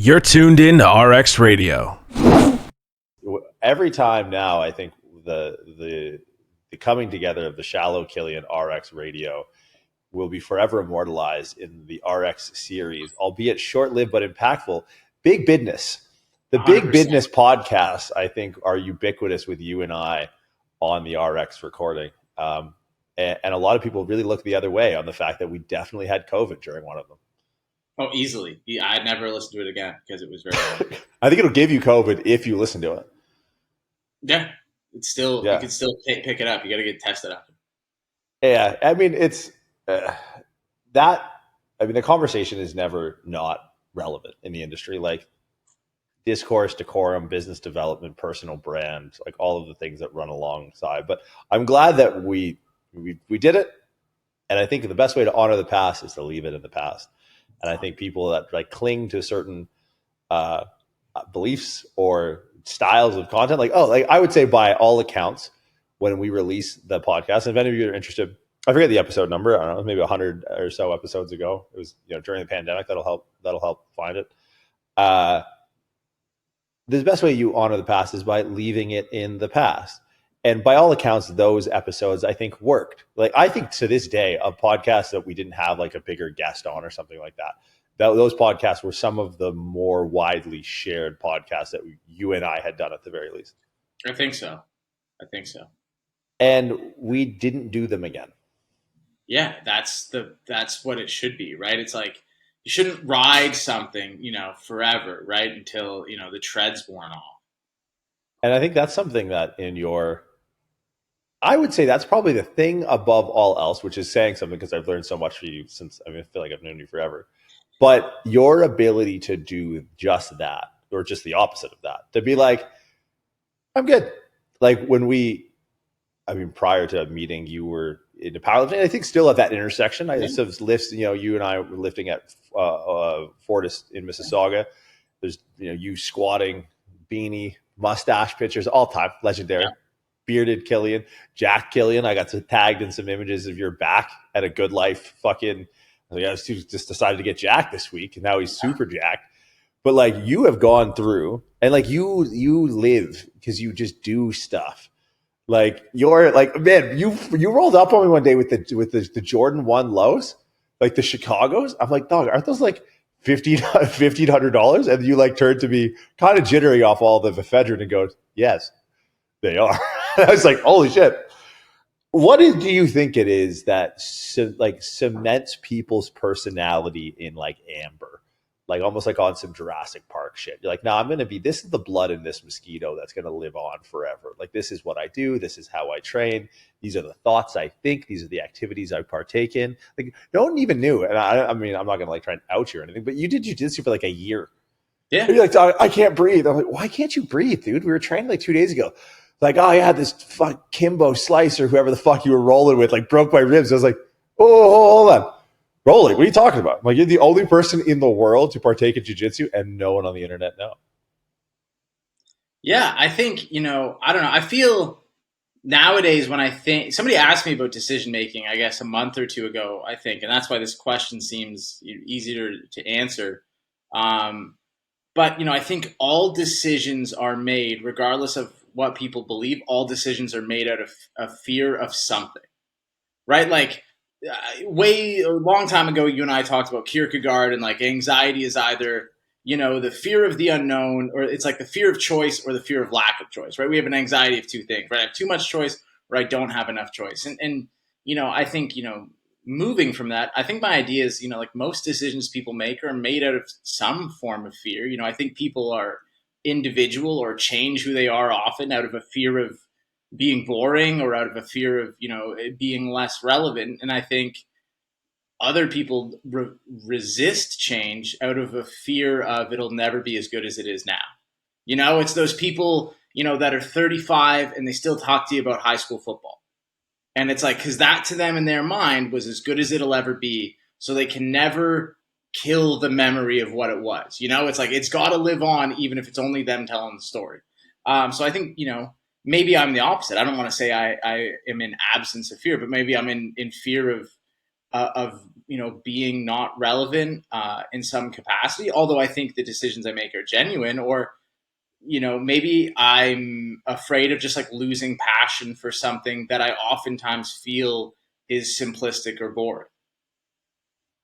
You're tuned in to RX Radio. Every time now, I think the coming together of the Shallow Killian RX Radio will be forever immortalized in the RX series, albeit short-lived but impactful. Big Business. The 100%. Big Business podcasts, I think, are ubiquitous with you and I on the RX recording. And a lot of people really look the other way on the fact that we definitely had COVID during one of them. Oh, easily. Yeah, I'd never listen to it again because it was very long. I think it'll give you COVID if you listen to it. Yeah. It's still, you can still pick it up. You got to get tested after. Yeah. I mean, it's the conversation is never not relevant in the industry. Like discourse, decorum, business development, personal brand, like all of the things that run alongside. But I'm glad that we did it. And I think the best way to honor the past is to leave it in the past. And I think people that like cling to certain beliefs or styles of content, like I would say by all accounts, when we release the podcast, and if any of you are interested, I forget the episode number. I don't know, maybe 100 or so episodes ago. It was during the pandemic. That'll help find it. The best way you honor the past is by leaving it in the past. And by all accounts, those episodes, I think, worked. Like, I think to this day, a podcast that we didn't have like a bigger guest on or something like that, those podcasts were some of the more widely shared podcasts that you and I had done at the very least. I think so. And we didn't do them again. Yeah, that's what it should be, right? It's like you shouldn't ride something, forever, right? Until, the tread's worn off. And I think that's something that I would say that's probably the thing above all else, which is saying something because I've learned so much from you since, I feel like I've known you forever. But your ability to do just that, or just the opposite of that, to be like, I'm good. Like when prior to meeting, you were into powerlifting. I think still at that intersection. I just have lifts, you and I were lifting at Fortis in Mississauga. There's, you squatting, beanie, mustache pictures, all time, legendary. Yeah. Bearded Killian, Jack Killian. I got tagged in some images of your back at a Good Life fucking. I just decided to get jacked this week, and now he's super jacked. But like you have gone through, and like you live because you just do stuff. Like you're like, man, you rolled up on me one day with the Jordan 1 lows, like the Chicago's. I'm like, dog, aren't those like $1,500? And you like turned to me kind of jittery off all the ephedrine and goes, yes, they are. I was like, holy shit. What do you think it is that cements people's personality in like amber, like almost like on some Jurassic Park shit? You're like, no, this is the blood in this mosquito that's going to live on forever. Like, this is what I do. This is how I train. These are the thoughts I think. These are the activities I partake in. Like, no one even knew. And I'm not going to like try and out you or anything, but you did jiu-jitsu for like a year. Yeah. And you're like, I can't breathe. I'm like, why can't you breathe, dude? We were training like 2 days ago. Like, oh, yeah, this fuck Kimbo Slice or whoever the fuck you were rolling with, like, broke my ribs. I was like, oh, hold on. Rolling? What are you talking about? Like, you're the only person in the world to partake in jiu-jitsu and no one on the internet knows. Yeah, I think, I don't know. I feel nowadays when I think – somebody asked me about decision-making, I guess, a month or two ago, I think, and that's why this question seems easier to answer. But, I think all decisions are made, regardless of what people believe, all decisions are made out of a fear of something, right? Like a long time ago, you and I talked about Kierkegaard and like anxiety is either, the fear of the unknown, or it's like the fear of choice or the fear of lack of choice, right? We have an anxiety of two things, right? I have too much choice or I don't have enough choice. And I think, moving from that, I think my idea is, like most decisions people make are made out of some form of fear. I think people are individual or change who they are often out of a fear of being boring or out of a fear of, being less relevant. And I think other people resist change out of a fear of it'll never be as good as it is now. It's those people, that are 35 and they still talk to you about high school football. And it's like, because that to them in their mind was as good as it'll ever be. So they can never kill the memory of what it was. It's like, it's got to live on, even if it's only them telling the story. So I think, maybe I'm the opposite. I don't want to say I am in absence of fear, but maybe I'm in fear of being not relevant in some capacity, although I think the decisions I make are genuine, or maybe I'm afraid of just like losing passion for something that I oftentimes feel is simplistic or boring.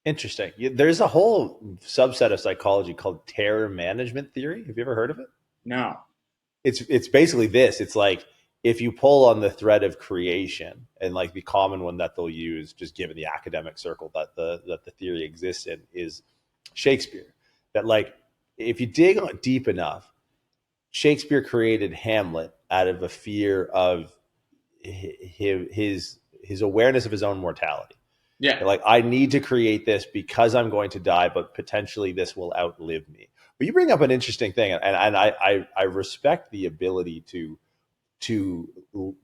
Interesting. There's a whole subset of psychology called terror management theory. Have you ever heard of it? No. It's basically this. It's like if you pull on the thread of creation, and like the common one that they'll use, just given the academic circle that the theory exists in, is Shakespeare. That like if you dig deep enough, Shakespeare created Hamlet out of a fear of his awareness of his own mortality. Yeah. Like, I need to create this because I'm going to die, but potentially this will outlive me. But you bring up an interesting thing, and I respect the ability to and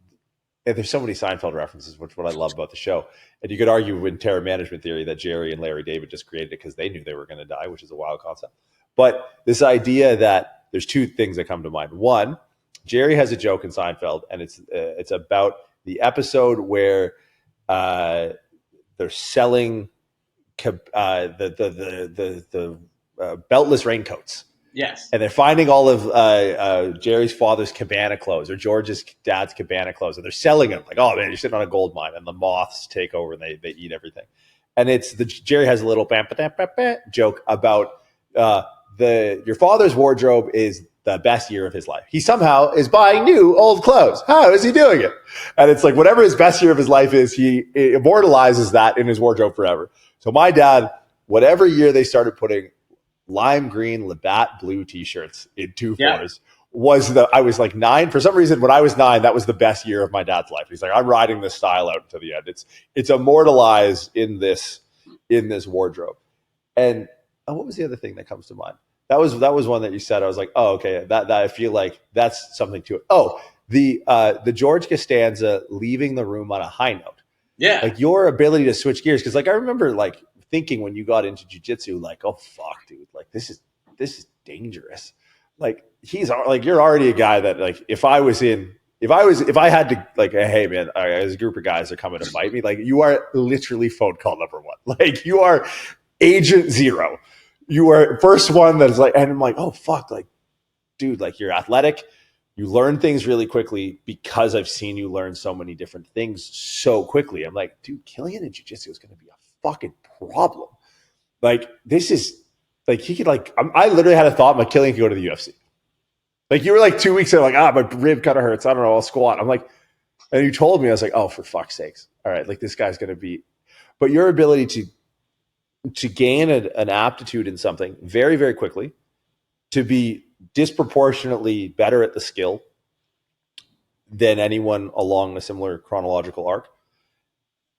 there's so many Seinfeld references, which is what I love about the show. And you could argue in terror management theory that Jerry and Larry David just created it because they knew they were going to die, which is a wild concept. But this idea that there's two things that come to mind. One, Jerry has a joke in Seinfeld, and it's about the episode where they're selling the beltless raincoats. Yes. And they're finding all of Jerry's father's cabana clothes or George's dad's cabana clothes, and they're selling them. Like, oh man, you're sitting on a gold mine, and the moths take over and they eat everything. And Jerry has a little joke about your father's wardrobe is the best year of his life. He somehow is buying new old clothes. How is he doing it? And it's like whatever his best year of his life is, he immortalizes that in his wardrobe forever. So my dad, whatever year they started putting lime green Labatt blue t-shirts in 2/4s I was like 9. For some reason, when I was 9, that was the best year of my dad's life. He's like, I'm riding this style out to the end. It's immortalized in this wardrobe. And what was the other thing that comes to mind? That was one that you said. I was like, oh, okay. That I feel like that's something to it. Oh, the George Costanza leaving the room on a high note. Yeah. Like your ability to switch gears. Cause like, I remember like thinking when you got into jiu-jitsu, like, oh fuck, dude, like this is dangerous. Like you're already a guy that like, if I had to like, hey man, as a group of guys are coming to fight me, like you are literally phone call number 1. Like you are agent 0. You are first one that's like, and I'm like, oh fuck, like, dude, like you're athletic. You learn things really quickly because I've seen you learn so many different things so quickly. I'm like, dude, Killian in jiu-jitsu is going to be a fucking problem. Like this is like, he could like, I literally had a thought, like Killian could go to the UFC. Like you were like 2 weeks ago, like, my rib kind of hurts. I don't know. I'll squat. I'm like, and you told me, I was like, oh, for fuck's sakes. All right. Like this guy's going to be, but your ability to gain an aptitude in something very, very quickly, to be disproportionately better at the skill than anyone along a similar chronological arc.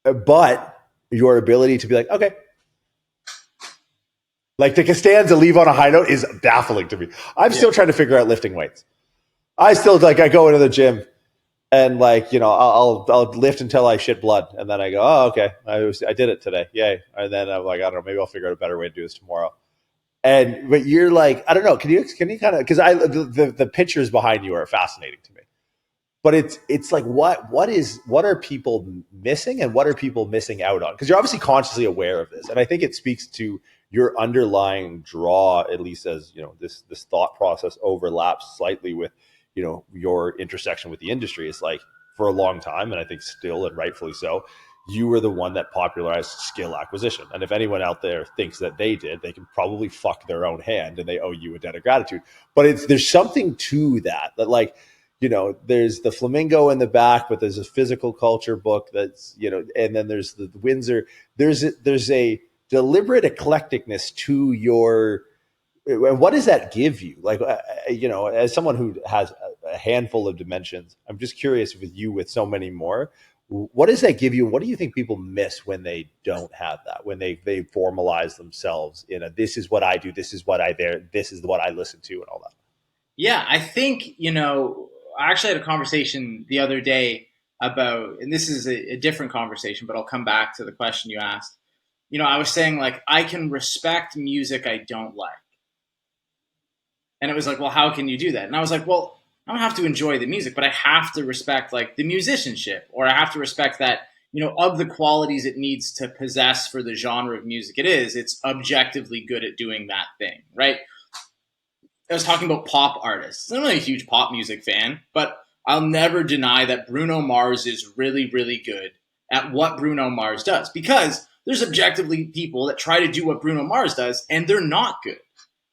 But your ability to be like, okay, like the Costanza leave on a high note is baffling to me. I'm still trying to figure out lifting weights. I go into the gym and like, I'll lift until I shit blood. And then I go, oh, okay, I did it today. Yay. And then I'm like, I don't know, maybe I'll figure out a better way to do this tomorrow. But you're like, I don't know. Can you kind of, because the pictures behind you are fascinating to me. But it's like what are people missing and what are people missing out on? Because you're obviously consciously aware of this, and I think it speaks to your underlying draw, at least as this thought process overlaps slightly with your intersection with the industry. It's like for a long time, and I think still and rightfully so, you were the one that popularized skill acquisition. And if anyone out there thinks that they did, they can probably fuck their own hand and they owe you a debt of gratitude. But there's something to that like, there's the Flamingo in the back, but there's a physical culture book that's, and then there's the Windsor. There's a deliberate eclecticness to your, what does that give you? Like, as someone who has a handful of dimensions, I'm just curious with you with so many more, what does that give you? What do you think people miss when they don't have that, when they formalize themselves in this is what I do, this is what this is what I listen to and all that? Yeah, I think, I actually had a conversation the other day about, and this is a different conversation, but I'll come back to the question you asked. I was saying like, I can respect music I don't like. And it was like, well, how can you do that? And I was like, well, I don't have to enjoy the music, but I have to respect like the musicianship, or I have to respect that, of the qualities it needs to possess for the genre of music it is, it's objectively good at doing that thing, right? I was talking about pop artists. I'm not a huge pop music fan, but I'll never deny that Bruno Mars is really, really good at what Bruno Mars does, because there's objectively people that try to do what Bruno Mars does and they're not good.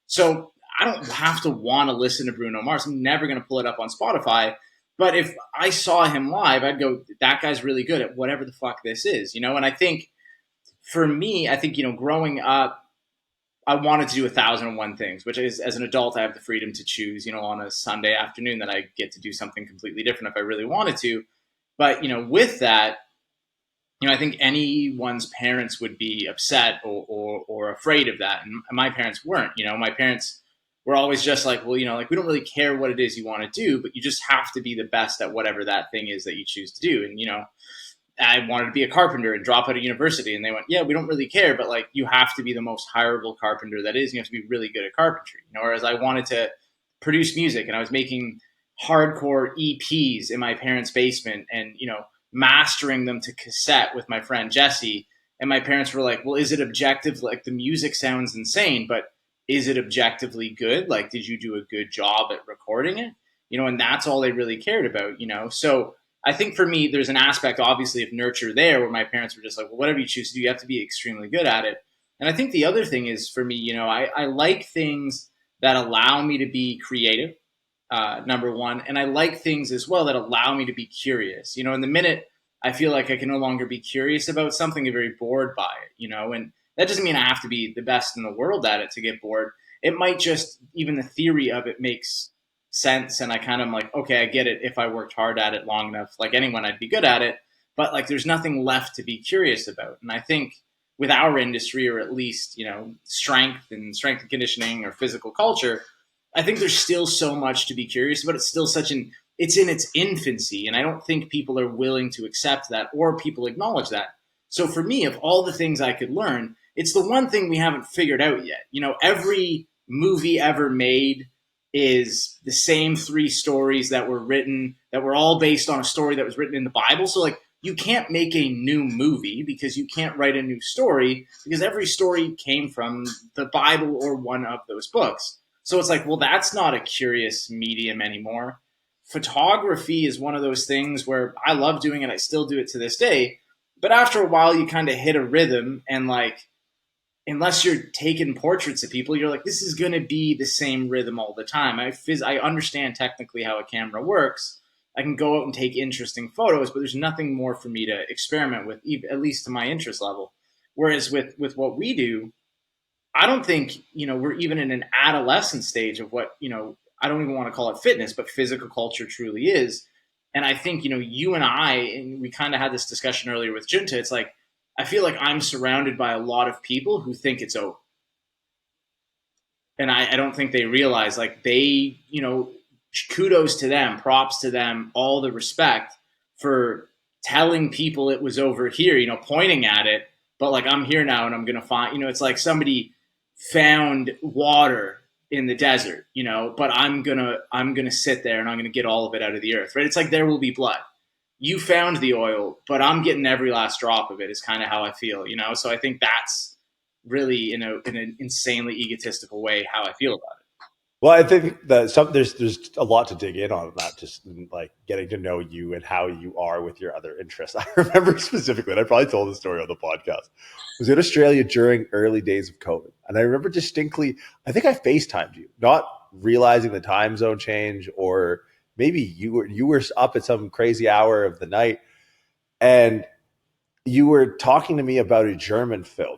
So I don't have to want to listen to Bruno Mars. I'm never going to pull it up on Spotify. But if I saw him live, I'd go, that guy's really good at whatever the fuck this is, And I think for me, growing up, I wanted to do 1,001 things, which is, as an adult, I have the freedom to choose, on a Sunday afternoon that I get to do something completely different if I really wanted to. But, with that, I think anyone's parents would be upset or afraid of that. And my parents weren't. My parents were always just like, well, like, we don't really care what it is you want to do, but you just have to be the best at whatever that thing is that you choose to do. And, I wanted to be a carpenter and drop out of university. And they went, yeah, we don't really care, but like, you have to be the most hireable carpenter that is. You have to be really good at carpentry. Whereas I wanted to produce music and I was making hardcore EPs in my parents' basement and, mastering them to cassette with my friend Jesse. And my parents were like, well, is it objective? Like, the music sounds insane, but is it objectively good? Like, did you do a good job at recording it? And that's all they really cared about, So I think for me, there's an aspect, obviously, of nurture there where my parents were just like, well, whatever you choose to do, you have to be extremely good at it. And I think the other thing is, for me, I like things that allow me to be creative, number one. And I like things as well that allow me to be curious. In the minute I feel like I can no longer be curious about something, I'm very bored by it, and that doesn't mean I have to be the best in the world at it to get bored. It might just, even the theory of it makes sense. And I kind of am like, okay, I get it. If I worked hard at it long enough, like anyone, I'd be good at it. But like, there's nothing left to be curious about. And I think with our industry, or at least, strength and conditioning or physical culture, I think there's still so much to be curious about. It's still it's in its infancy. And I don't think people are willing to accept that, or people acknowledge that. So for me, of all the things I could learn, it's the one thing we haven't figured out yet. Every movie ever made is the same 3 stories that were written, that were all based on a story that was written in the Bible. So like, you can't make a new movie because you can't write a new story, because every story came from the Bible or one of those books. So it's like, well, that's not a curious medium anymore. Photography is one of those things where I love doing it. I still do it to this day. But after a while, you kind of hit a rhythm, and like, unless you're taking portraits of people, you're like, this is going to be the same rhythm all the time. I understand technically how a camera works. I can go out and take interesting photos, but there's nothing more for me to experiment with, at least to my interest level. Whereas with what we do, I don't think, we're even in an adolescent stage of what, I don't even want to call it fitness, but physical culture truly is. And I think, you and we kind of had this discussion earlier with Junta. It's like, I feel like I'm surrounded by a lot of people who think it's over. And I don't think they realize, like, they, kudos to them, props to them, all the respect for telling people it was over here, pointing at it. But like, I'm here now and I'm going to find, it's like somebody found water in the desert, but I'm going to sit there and I'm going to get all of it out of the earth, right? It's like, there will be blood. You found the oil, but I'm getting every last drop of it, is kind of how I feel, So I think that's really, in an insanely egotistical way, how I feel about it. Well, I think that there's a lot to dig in on that, just like getting to know you and how you are with your other interests. I remember specifically, and I probably told the story on the podcast, I was in Australia during early days of COVID. And I remember distinctly, I think I FaceTimed you, not realizing the time zone change, or maybe you were up at some crazy hour of the night and you were talking to me about a German film.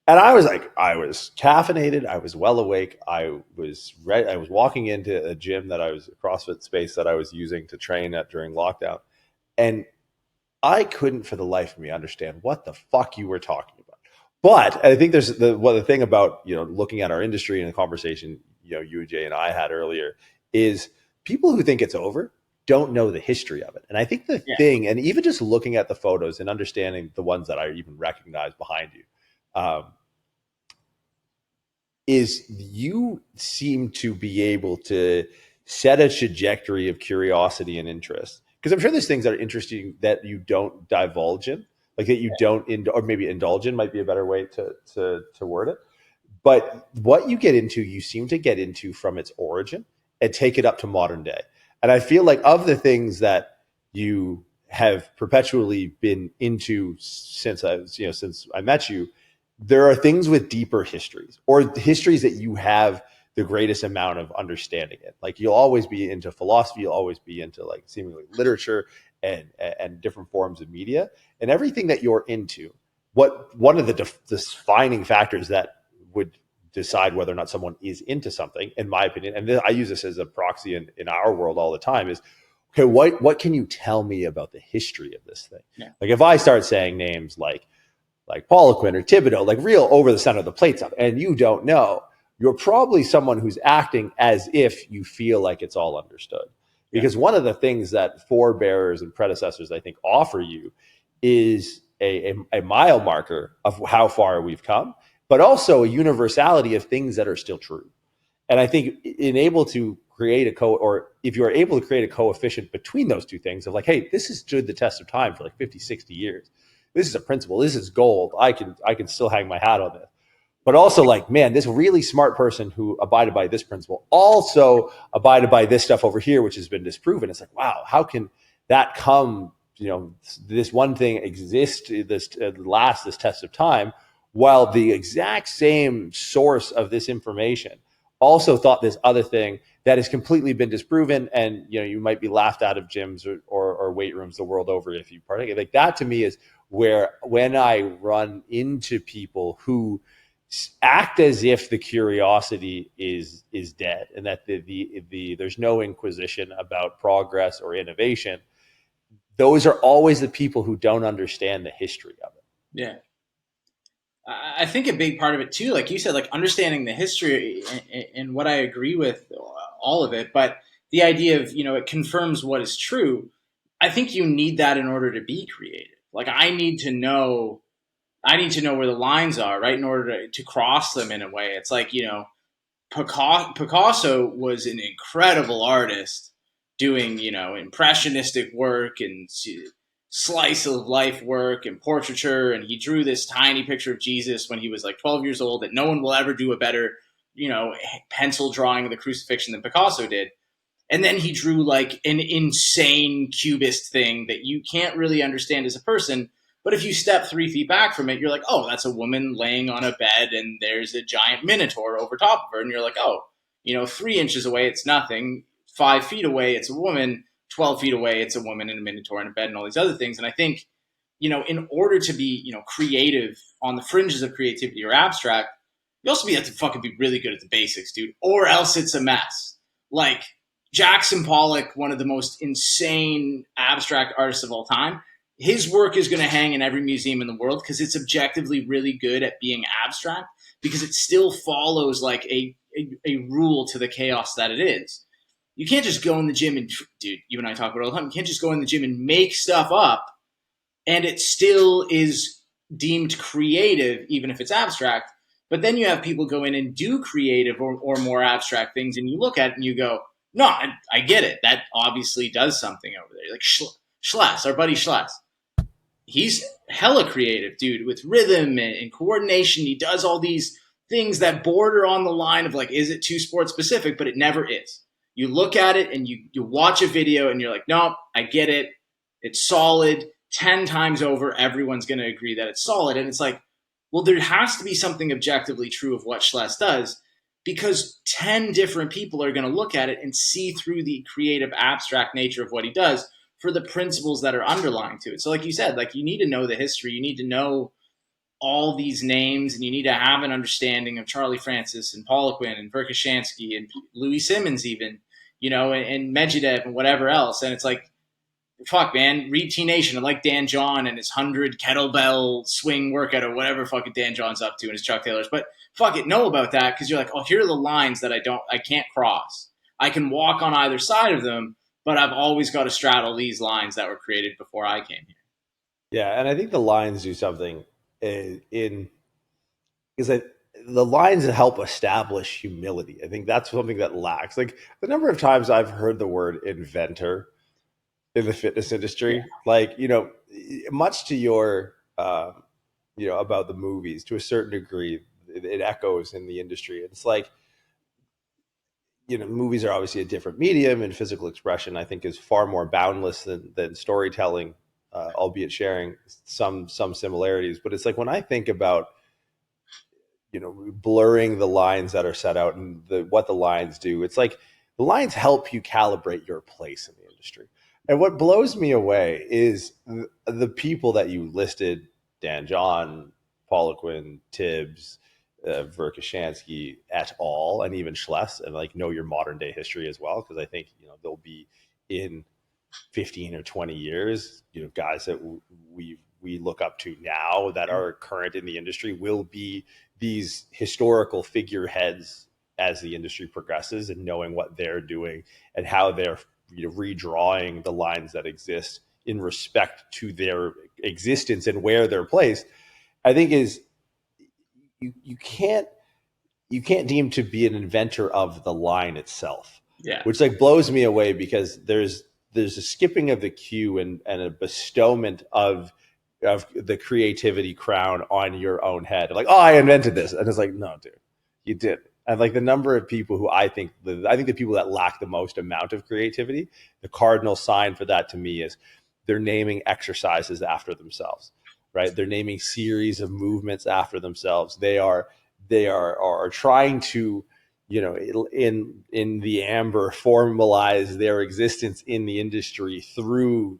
And I was like, I was caffeinated. I was well awake. I was ready. I was walking into a gym a CrossFit space that I was using to train at during lockdown. And I couldn't for the life of me understand what the fuck you were talking about. But I think there's the thing about, looking at our industry and the conversation, you, Jay, and I had earlier, is people who think it's over don't know the history of it. And I think the thing, and even just looking at the photos and understanding the ones that I even recognize behind you, is you seem to be able to set a trajectory of curiosity and interest because I'm sure there's things that are interesting that you don't divulge in, like that you don't, or maybe indulge in might be a better way to word it. But what you get into, you seem to get into from its origin and take it up to modern day. And I feel like of the things that you have perpetually been into since I met you, there are things with deeper histories, or histories that you have the greatest amount of understanding in. Like you'll always be into philosophy, you'll always be into like seemingly literature and different forms of media, and everything that you're into. One of the defining factors that would decide whether or not someone is into something, in my opinion, and I use this as a proxy in our world all the time, is okay, what can you tell me about the history of this thing? Yeah. Like if I start saying names like Poliquin or Thibodeau, like real over the center of the plate stuff, and you don't know, you're probably someone who's acting as if you feel like it's all understood. Because one of the things that forebearers and predecessors, I think, offer you is a mile marker of how far we've come, but also a universality of things that are still true. And I think if you're able to create a coefficient between those two things of like, hey, this has stood the test of time for like 50, 60 years. This is a principle. This is gold. I can still hang my hat on this. But also like, man, this really smart person who abided by this principle also abided by this stuff over here, which has been disproven. It's like, wow, how can that come, this one thing exist, last this test of time, while the exact same source of this information also thought this other thing that has completely been disproven, and you might be laughed out of gyms or weight rooms the world over if you partake. Like that to me is where, when I run into people who act as if the curiosity is dead and that there's no inquisition about progress or innovation, those are always the people who don't understand the history of it. Yeah. I think a big part of it too, like you said, like understanding the history and what I agree with all of it, but the idea of, it confirms what is true. I think you need that in order to be creative. Like I need to know where the lines are, right? In order to cross them in a way. It's like, Picasso was an incredible artist doing, impressionistic work and slice of life work and portraiture. And he drew this tiny picture of Jesus when he was like 12 years old that no one will ever do a better, pencil drawing of the crucifixion than Picasso did. And then he drew like an insane cubist thing that you can't really understand as a person. But if you step 3 feet back from it, you're like, oh, that's a woman laying on a bed and there's a giant minotaur over top of her. And you're like, oh, 3 inches away, it's nothing. 5 feet away, it's a woman. 12 feet away, it's a woman and a minotaur in a bed and all these other things. And I think, in order to be, creative on the fringes of creativity or abstract, you also have to fucking be really good at the basics, dude, or else it's a mess. Like Jackson Pollock, one of the most insane abstract artists of all time, his work is going to hang in every museum in the world because it's objectively really good at being abstract, because it still follows like a rule to the chaos that it is. You can't just go in the gym and, dude, you and I talk about it all the time, you can't just go in the gym and make stuff up and it still is deemed creative, even if it's abstract. But then you have people go in and do creative or more abstract things, and you look at it and you go, no, I get it. That obviously does something over there. Like Schless, our buddy Schless. He's hella creative, dude, with rhythm and coordination. He does all these things that border on the line of like, is it too sport specific? But it never is. You look at it and you watch a video and you're like, no, I get it. It's solid. 10 times over, everyone's going to agree that it's solid. And it's like, well, there has to be something objectively true of what Schless does, because 10 different people are going to look at it and see through the creative abstract nature of what he does for the principles that are underlying to it. So like you said, like you need to know the history, you need to know all these names, and you need to have an understanding of Charlie Francis and Poliquin and Verkhoshansky and Louis Simmons even, and Medvedev and whatever else. And it's like, fuck, man, read T Nation. I like Dan John and his 100 kettlebell swing workout or whatever fucking Dan John's up to and his Chuck Taylors. But fuck it, know about that, because you're like, oh, here are the lines that I can't cross. I can walk on either side of them, but I've always got to straddle these lines that were created before I came here. Yeah, and I think the lines do something because the lines help establish humility. I think that's something that lacks. Like the number of times I've heard the word inventor in the fitness industry. Like, much to your, about the movies, to a certain degree, it echoes in the industry. It's like, movies are obviously a different medium, and physical expression, I think, is far more boundless than storytelling, albeit sharing some similarities. But it's like, when I think about, blurring the lines that are set out and what the lines do, it's like the lines help you calibrate your place in the industry. And what blows me away is the people that you listed: Dan John, Poliquin, Tibbs, Verkashansky et al., and even Schless, and like, know your modern day history as well, because I think they'll be in 15 or 20 years, guys that we look up to now that are current in the industry will be these historical figureheads as the industry progresses, and knowing what they're doing and how they're redrawing the lines that exist in respect to their existence and where they're placed, I think is you can't deem to be an inventor of the line itself. Yeah. Which like blows me away, because there's a skipping of the cue and a bestowment of the creativity crown on your own head. Like, oh, I invented this. And it's like, no, dude, you didn't. And like, the number of people who I think the people that lack the most amount of creativity, the cardinal sign for that to me is they're naming exercises after themselves, right? They're naming series of movements after themselves. They are trying to, in the amber, formalize their existence in the industry through,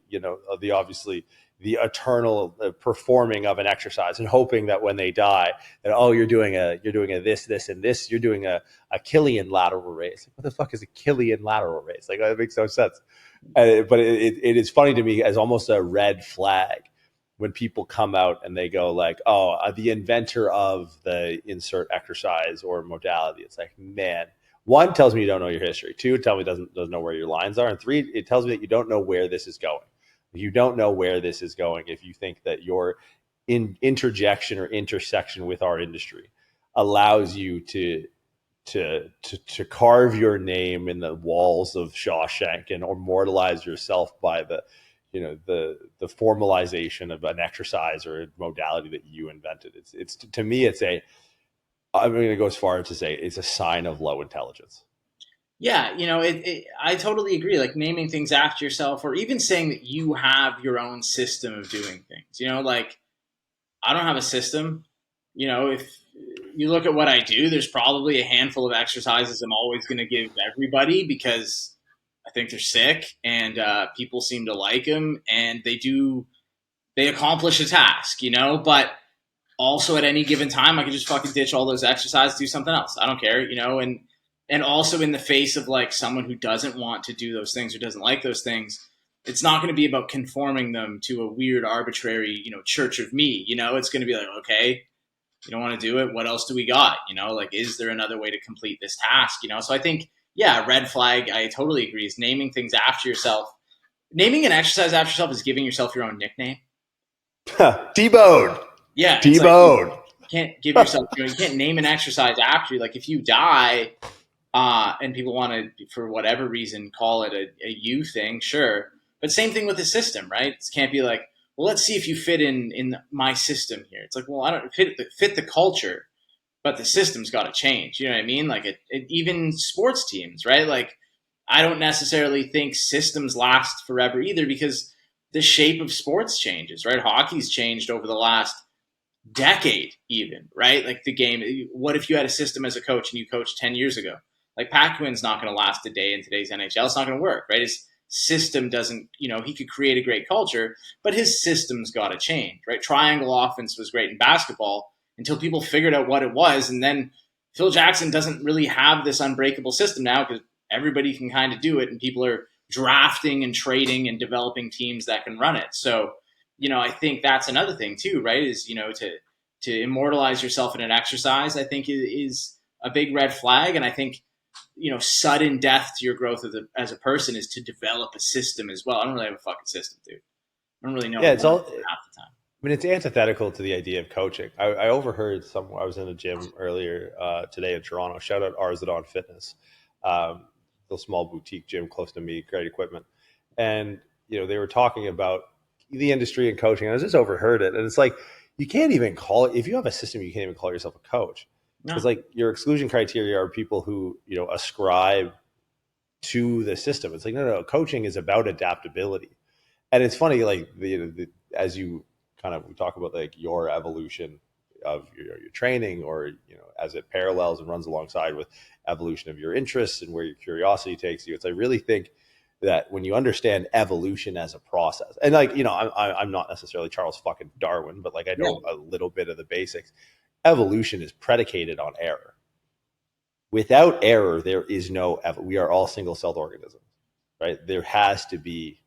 the eternal performing of an exercise, and hoping that when they die, that, oh, you're doing a this and this, you're doing a Killian lateral raise. What the fuck is a Killian lateral raise? Like, that makes no sense. But it is funny to me as almost a red flag when people come out and they go like, oh, the inventor of the insert exercise or modality. It's like, man, one, tells me you don't know your history. Two, it tells me doesn't know where your lines are. And three, it tells me that you don't know where this is going. You don't know where this is going if you think that your interjection or intersection with our industry allows you to carve your name in the walls of Shawshank and immortalize yourself by the formalization of an exercise or a modality that you invented. It's to me, I'm going to go as far as to say it's a sign of low intelligence. Yeah, I totally agree. Like, naming things after yourself, or even saying that you have your own system of doing things. Like, I don't have a system. If you look at what I do, there's probably a handful of exercises I'm always going to give everybody because I think they're sick, and people seem to like them, and they accomplish a task, but also at any given time, I can just fucking ditch all those exercises, do something else. I don't care, and also in the face of like someone who doesn't want to do those things or doesn't like those things, it's not going to be about conforming them to a weird, arbitrary, church of me. It's going to be like, okay, you don't want to do it. What else do we got? Like, is there another way to complete this task? So I think, yeah, red flag, I totally agree, is naming things after yourself. Naming an exercise after yourself is giving yourself your own nickname. T-Bone. Yeah. T-Bone. Like, you can't give yourself, you can't name an exercise after you. Like, if you die, and people want to, for whatever reason, call it a you thing, sure. But same thing with the system, right? It can't be like, well, let's see if you fit in my system here. It's like, well, I don't fit the culture, but the system's got to change. You know what I mean? Like, even sports teams, right? Like, I don't necessarily think systems last forever either, because the shape of sports changes, right? Hockey's changed over the last decade even, right? Like, the game, what if you had a system as a coach and you coached 10 years ago? Like, Paquin's not going to last a day in today's NHL. It's not going to work, right? His system doesn't, he could create a great culture, but his system's got to change, right? Triangle offense was great in basketball until people figured out what it was. And then Phil Jackson doesn't really have this unbreakable system now because everybody can kind of do it, and people are drafting and trading and developing teams that can run it. So, I think that's another thing too, right? Is, to immortalize yourself in an exercise, I think is a big red flag. And I think, sudden death to your growth as a person is to develop a system as well. I don't really have a fucking system, dude. I don't really know. Yeah, it's all half the time. I mean, it's antithetical to the idea of coaching. I overheard I was in a gym earlier today in Toronto. Shout out Arzadon Fitness, the small boutique gym close to me, great equipment. And they were talking about the industry and coaching, and I just overheard it, and it's like you can't even call it, if you have a system, you can't even call yourself a coach, because No. like your exclusion criteria are people who ascribe to the system. It's like no, coaching is about adaptability. And it's funny, like as you kind of we talk about like your evolution of your training, or as it parallels and runs alongside with evolution of your interests and where your curiosity takes you. It's I really think that when you understand evolution as a process, and like I'm not necessarily Charles fucking Darwin, but like I know a little bit of the basics. Evolution is predicated on error. Without error, there is no. We are all single-celled organisms, right? There has to be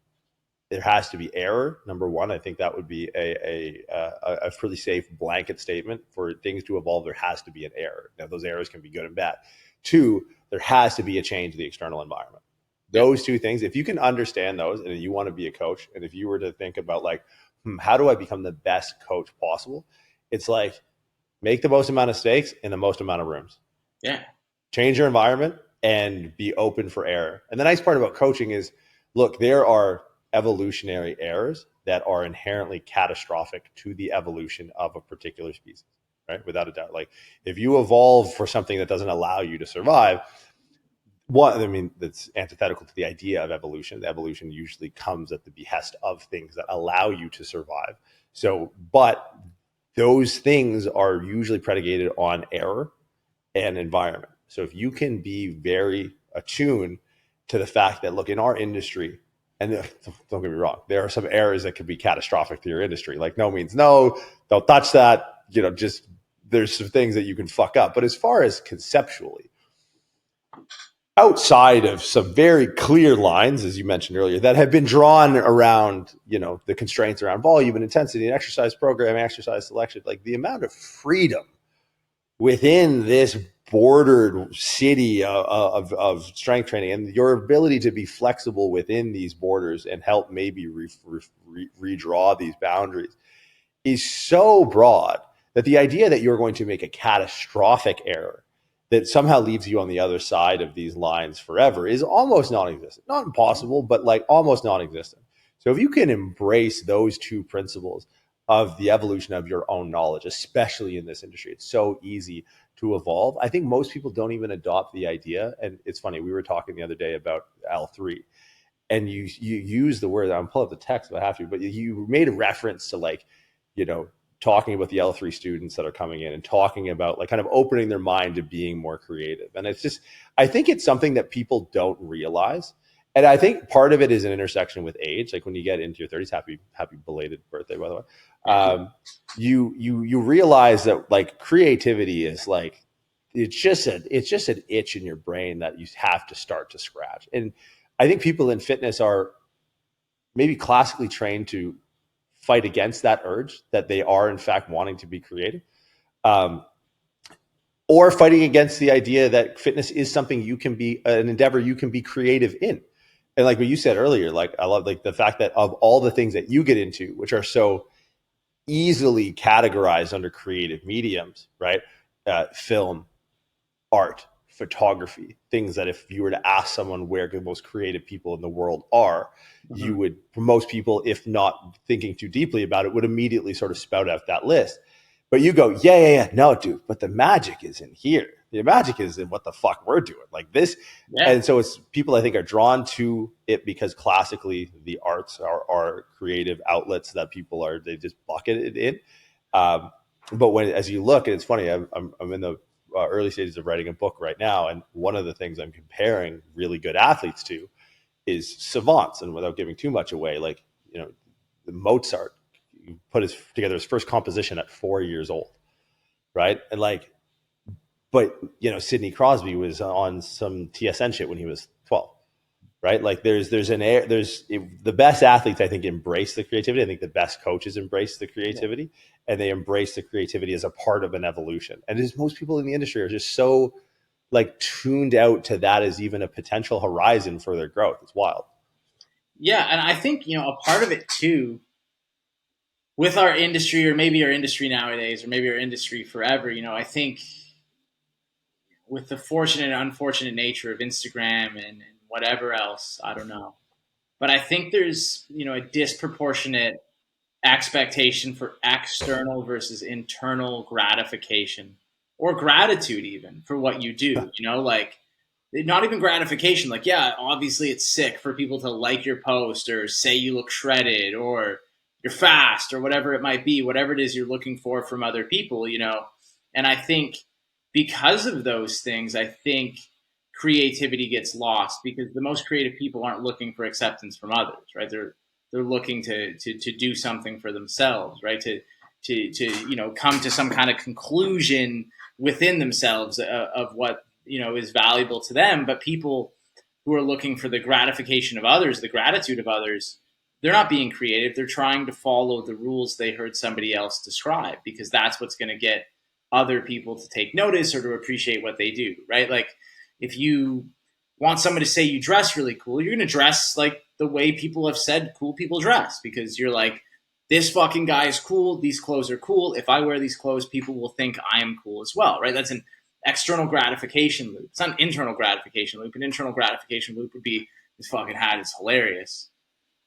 error. Number one, I think that would be a pretty safe blanket statement. For things to evolve, there has to be an error. Now, those errors can be good and bad. Two, there has to be a change in the external environment. Those two things, if you can understand those, and you want to be a coach, and if you were to think about like, how do I become the best coach possible? It's like make the most amount of mistakes in the most amount of rooms. Yeah. Change your environment and be open for error. And the nice part about coaching is, look, there are evolutionary errors that are inherently catastrophic to the evolution of a particular species, right? Without a doubt. Like if you evolve for something that doesn't allow you to survive, that's antithetical to the idea of evolution. Evolution usually comes at the behest of things that allow you to survive. So, but those things are usually predicated on error and environment. So if you can be very attuned to the fact that, look, in our industry, and don't get me wrong, there are some errors that could be catastrophic to your industry. Like no means no, don't touch that. Just there's some things that you can fuck up. But as far as conceptually, outside of some very clear lines, as you mentioned earlier, that have been drawn around, the constraints around volume and intensity and exercise programming, exercise selection, like the amount of freedom within this bordered city of strength training, and your ability to be flexible within these borders and help maybe redraw these boundaries is so broad that the idea that you're going to make a catastrophic error that somehow leaves you on the other side of these lines forever is almost non-existent. Not impossible, but like almost non-existent. So if you can embrace those two principles of the evolution of your own knowledge, especially in this industry, it's so easy to evolve. I think most people don't even adopt the idea. And it's funny, we were talking the other day about L3, and you use the word, I'm pulling up the text if I have to, but you made a reference to like, talking about the L3 students that are coming in and talking about like kind of opening their mind to being more creative. And it's just, I think it's something that people don't realize. And I think part of it is an intersection with age. Like when you get into your 30s, happy belated birthday, by the way. You realize that like creativity is like, it's just an itch in your brain that you have to start to scratch. And I think people in fitness are maybe classically trained to fight against that urge that they are in fact wanting to be creative, or fighting against the idea that fitness is something you can be, an endeavor you can be creative in. And like what you said earlier, like I love like the fact that of all the things that you get into, which are so easily categorized under creative mediums, right? Film, art, photography, things that if you were to ask someone where the most creative people in the world are, you would, for most people, if not thinking too deeply about it, would immediately sort of spout out that list. But you go, yeah, no, dude, but the magic is in here. The magic is in what the fuck we're doing, like this. Yeah. And so it's people I think are drawn to it because classically the arts are creative outlets that people are, they just bucket it in. But when, as you look, and it's funny, I'm in the early stages of writing a book right now. And one of the things I'm comparing really good athletes to is savants. And without giving too much away, like, the Mozart put together his first composition at 4 years old. Right. And like, but Sidney Crosby was on some TSN shit when he was 12. Right. Like there's the best athletes, I think, embrace the creativity. I think the best coaches embrace the creativity, and they embrace the creativity as a part of an evolution. And as most people in the industry are just so like tuned out to that as even a potential horizon for their growth. It's wild. Yeah. And I think, a part of it too, with our industry, or maybe our industry nowadays, or maybe our industry forever, I think with the fortunate and unfortunate nature of Instagram and whatever else, I don't know. But I think there's, a disproportionate expectation for external versus internal gratification or gratitude even for what you do, like not even gratification. Like, yeah, obviously it's sick for people to like your post or say you look shredded or you're fast or whatever it might be, whatever it is you're looking for from other people, And I think because of those things, I think creativity gets lost because the most creative people aren't looking for acceptance from others, right? They're looking to do something for themselves, right? To come to some kind of conclusion within themselves of what is valuable to them. But people who are looking for the gratification of others, the gratitude of others, they're not being creative. They're trying to follow the rules they heard somebody else describe because that's what's going to get other people to take notice or to appreciate what they do, right? Like if you want someone to say you dress really cool, you're going to dress like the way people have said cool people dress because you're like, this fucking guy is cool. These clothes are cool. If I wear these clothes, people will think I am cool as well, right? That's an external gratification loop. It's not an internal gratification loop. An internal gratification loop would be this fucking hat is hilarious.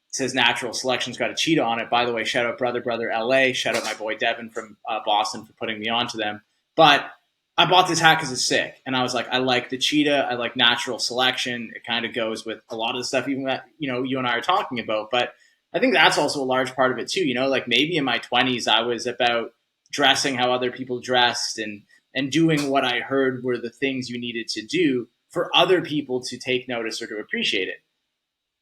It says natural selection's got a cheetah on it. By the way, shout out brother LA. Shout out my boy Devin from Boston for putting me onto them. But I bought this hat because it's sick. And I was like, I like the cheetah. I like natural selection. It kind of goes with a lot of the stuff even that, you and I are talking about. But I think that's also a large part of it too. Like maybe in my 20s, I was about dressing how other people dressed and doing what I heard were the things you needed to do for other people to take notice or to appreciate it.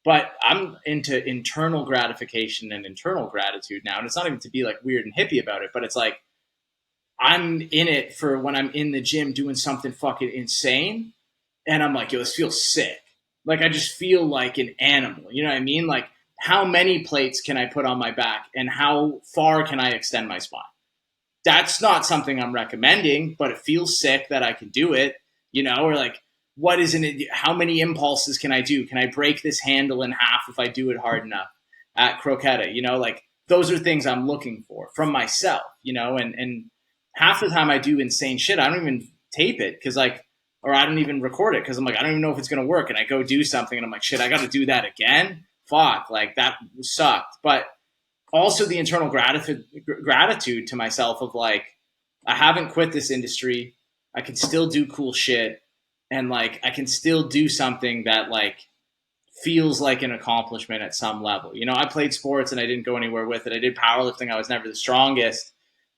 But I'm into internal gratification and internal gratitude now. And it's not even to be like weird and hippie about it, but it's like I'm in it for when I'm in the gym doing something fucking insane. And I'm like, yo, this feels sick. Like I just feel like an animal. You know what I mean? Like how many plates can I put on my back and how far can I extend my spine? That's not something I'm recommending, but it feels sick that I can do it, or like, what is in it? How many impulses can I do? Can I break this handle in half if I do it hard enough at croqueta? Like those are things I'm looking for from myself, and half the time I do insane shit. I don't even tape it or I don't even record it because I'm like, I don't even know if it's going to work. And I go do something and I'm like, shit, I got to do that again. Fuck, like that sucked. But also the internal gratitude to myself of like, I haven't quit this industry. I can still do cool shit. And like, I can still do something that like feels like an accomplishment at some level. I played sports and I didn't go anywhere with it. I did powerlifting. I was never the strongest.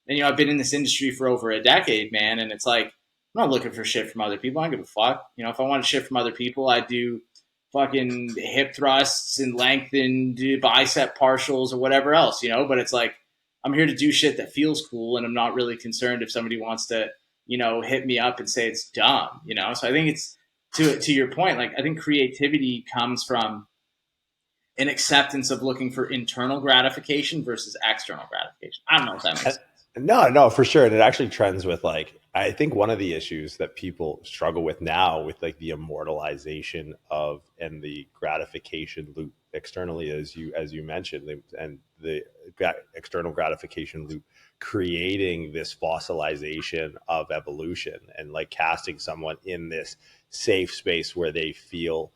And, I've been in this industry for over a decade, man. And it's like, I'm not looking for shit from other people. I don't give a fuck. If I wanted shit from other people, I'd do fucking hip thrusts and lengthened bicep partials or whatever else, but it's like, I'm here to do shit that feels cool. And I'm not really concerned if somebody wants to, hit me up and say it's dumb, So I think it's to your point. Like, I think creativity comes from an acceptance of looking for internal gratification versus external gratification. I don't know if that makes sense. No, for sure. And it actually trends with like, I think one of the issues that people struggle with now with like the immortalization of and the gratification loop externally, as you mentioned, and the external gratification loop creating this fossilization of evolution and like casting someone in this safe space where they feel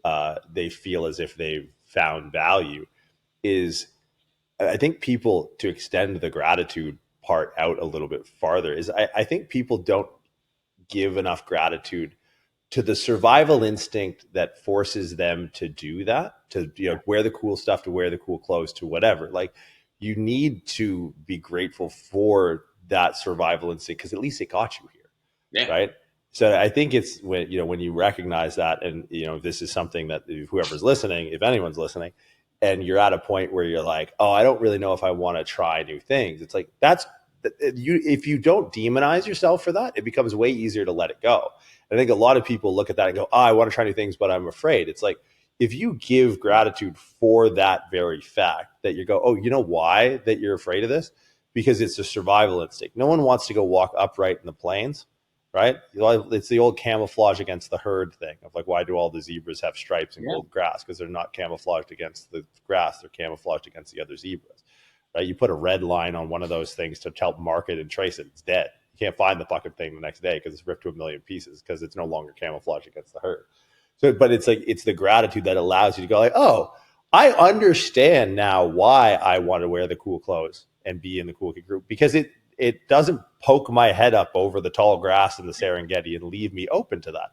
as if they've found value is, I think people, to extend the gratitude part out a little bit farther, is I think people don't give enough gratitude to the survival instinct that forces them to do that, to wear the cool stuff, to wear the cool clothes, to whatever. Like, you need to be grateful for that survival instinct because at least it got you here, right? So I think it's when you recognize that, and this is something that whoever's listening, if anyone's listening, and you're at a point where you're like, oh, I don't really know if I want to try new things. It's like, if you don't demonize yourself for that, it becomes way easier to let it go. And I think a lot of people look at that and go, oh, I want to try new things, but I'm afraid. It's like, if you give gratitude for that very fact that you go, oh, you know why that you're afraid of this? Because it's a survival instinct. No one wants to go walk upright in the plains, right? It's the old camouflage against the herd thing of like, why do all the zebras have stripes and gold grass? Because they're not camouflaged against the grass. They're camouflaged against the other zebras, right? You put a red line on one of those things to help mark it and trace it. It's dead. You can't find the fucking thing the next day because it's ripped to a million pieces because it's no longer camouflaged against the herd. So, but it's like, it's the gratitude that allows you to go like, oh, I understand now why I want to wear the cool clothes and be in the cool kid group, because it doesn't poke my head up over the tall grass in the Serengeti and leave me open to that.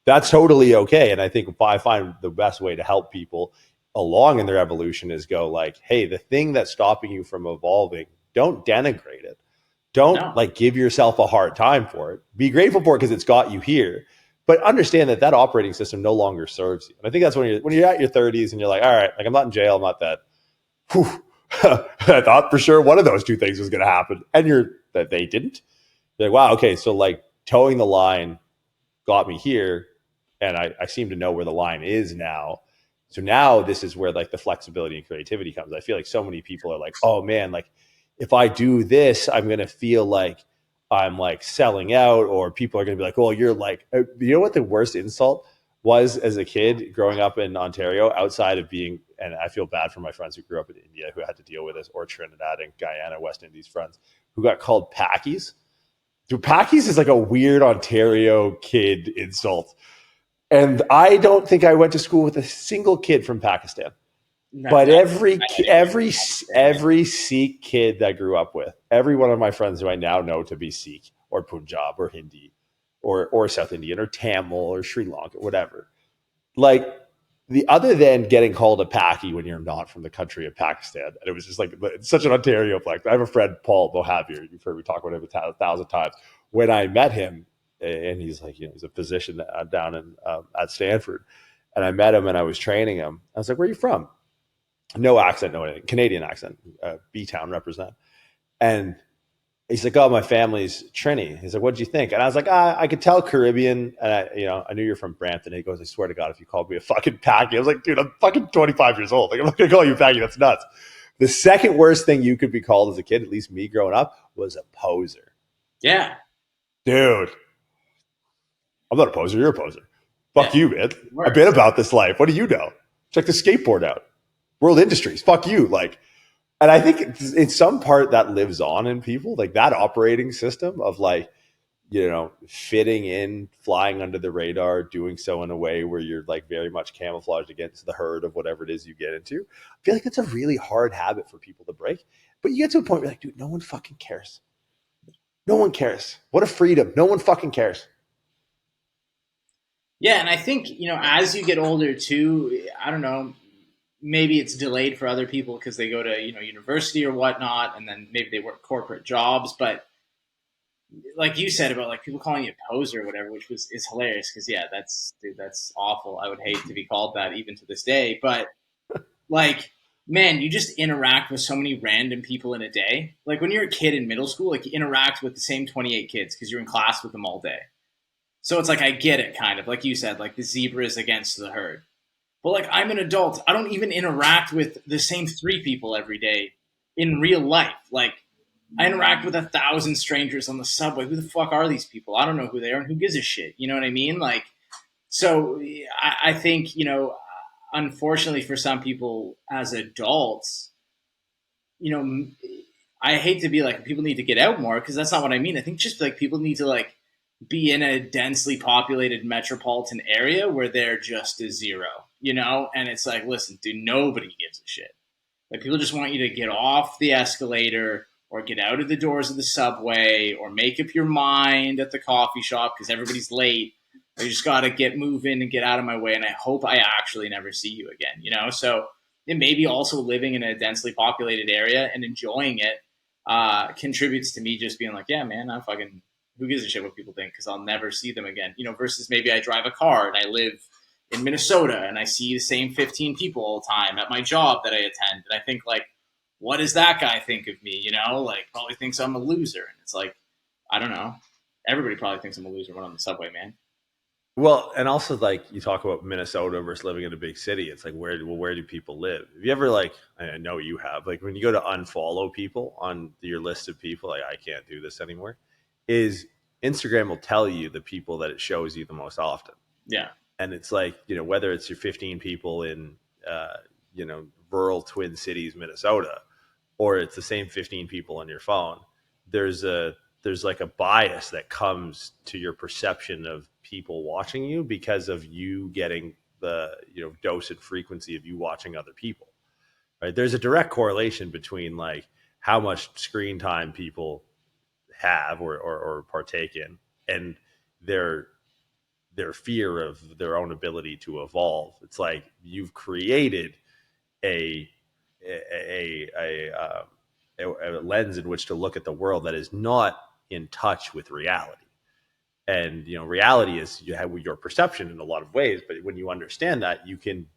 That's totally okay. And I think I find the best way to help people along in their evolution is go like, hey, the thing that's stopping you from evolving, don't denigrate it. Don't like give yourself a hard time for it. Be grateful for it because it's got you here. But understand that that operating system no longer serves you. And I think that's when you're at your 30s and you're like, all right, like I'm not in jail, I'm not that. Whew. I thought for sure one of those two things was going to happen, and that they didn't. They're like, wow, okay, so like towing the line got me here, and I seem to know where the line is now. So now this is where like the flexibility and creativity comes. I feel like so many people are like, oh man, like if I do this, I'm going to feel like I'm like selling out, or people are going to be like, oh, you're like, you know what the worst insult was as a kid growing up in Ontario, outside of being, and I feel bad for my friends who grew up in India who had to deal with this, or Trinidad and Guyana, West Indies friends who got called Packies. Dude, Packies is like a weird Ontario kid insult. And I don't think I went to school with a single kid from Pakistan. No, But every every Sikh kid that I grew up with, every one of my friends who I now know to be Sikh or Punjab or Hindi or South Indian or Tamil or Sri Lanka, whatever, like the other than getting called a Paki when you're not from the country of Pakistan, and it was just like it's such an Ontario flex. I have a friend, Paul Mohavier. You've heard me talk about him a thousand times. When I met him, and he's like, he's a physician down in at Stanford, and I met him and I was training him. I was like, "Where are you from?" No accent, no anything. Canadian accent, B-Town represent. And he's like, oh, my family's Trini. He's like, what'd you think? And I was like, I could tell Caribbean. And I knew you're from Brampton. And he goes, I swear to God, if you called me a fucking Packy. I was like, dude, I'm fucking 25 years old. Like, I'm not going to call you a Packy. That's nuts. The second worst thing you could be called as a kid, at least me growing up, was a poser. Yeah. Dude, I'm not a poser. You're a poser. Fuck you, man. Worse. I've been about this life. What do you know? Check the skateboard out. World Industries. Fuck you. Like, and I think it's some part that lives on in people, like that operating system of like, fitting in, flying under the radar, doing so in a way where you're like very much camouflaged against the herd of whatever it is you get into. I feel like it's a really hard habit for people to break. But you get to a point where you're like, dude, no one fucking cares. No one cares. What a freedom. No one fucking cares. Yeah, and I think, as you get older too, I don't know, maybe it's delayed for other people because they go to, university or whatnot, and then maybe they work corporate jobs. But like you said about like people calling you a poser or whatever, which is hilarious because that's awful. I would hate to be called that even to this day. But like, man, you just interact with so many random people in a day. Like when you're a kid in middle school, like you interact with the same 28 kids because you're in class with them all day. So it's like I get it, kind of like you said, like the zebras against the herd. But like I'm an adult, I don't even interact with the same 3 people every day in real life. Like I interact with 1,000 strangers on the subway. Who the fuck are these people? I don't know who they are, and who gives a shit? You know what I mean? Like, so I think unfortunately for some people as adults, I hate to be like people need to get out more because that's not what I mean. I think just like people need to like be in a densely populated metropolitan area where they're just a zero, and it's like, listen, dude, nobody gives a shit. Like people just want you to get off the escalator or get out of the doors of the subway or make up your mind at the coffee shop because everybody's late. Or you just got to get moving and get out of my way. And I hope I actually never see you again, So it maybe also living in a densely populated area and enjoying it contributes to me just being like, yeah, man, I'm fucking, who gives a shit what people think? Because I'll never see them again, versus maybe I drive a car and I live in Minnesota and I see the same 15 people all the time at my job that I attend. And I think like, what does that guy think of me? Like probably thinks I'm a loser. And it's like, I don't know. Everybody probably thinks I'm a loser when I'm on the subway, man. Well, and also like you talk about Minnesota versus living in a big city. It's like where do people live? Have you ever like, I know you have, like when you go to unfollow people on your list of people, like I can't do this anymore, is Instagram will tell you the people that it shows you the most often. Yeah. And it's like, whether it's your 15 people in rural Twin Cities, Minnesota, or it's the same 15 people on your phone, there's like a bias that comes to your perception of people watching you because of you getting dose and frequency of you watching other people, right? There's a direct correlation between like how much screen time people have or partake in, and their fear of their own ability to evolve. It's like you've created a a a, a, a lens in which to look at the world that is not in touch with reality. And reality is you have your perception in a lot of ways, but when you understand that, you can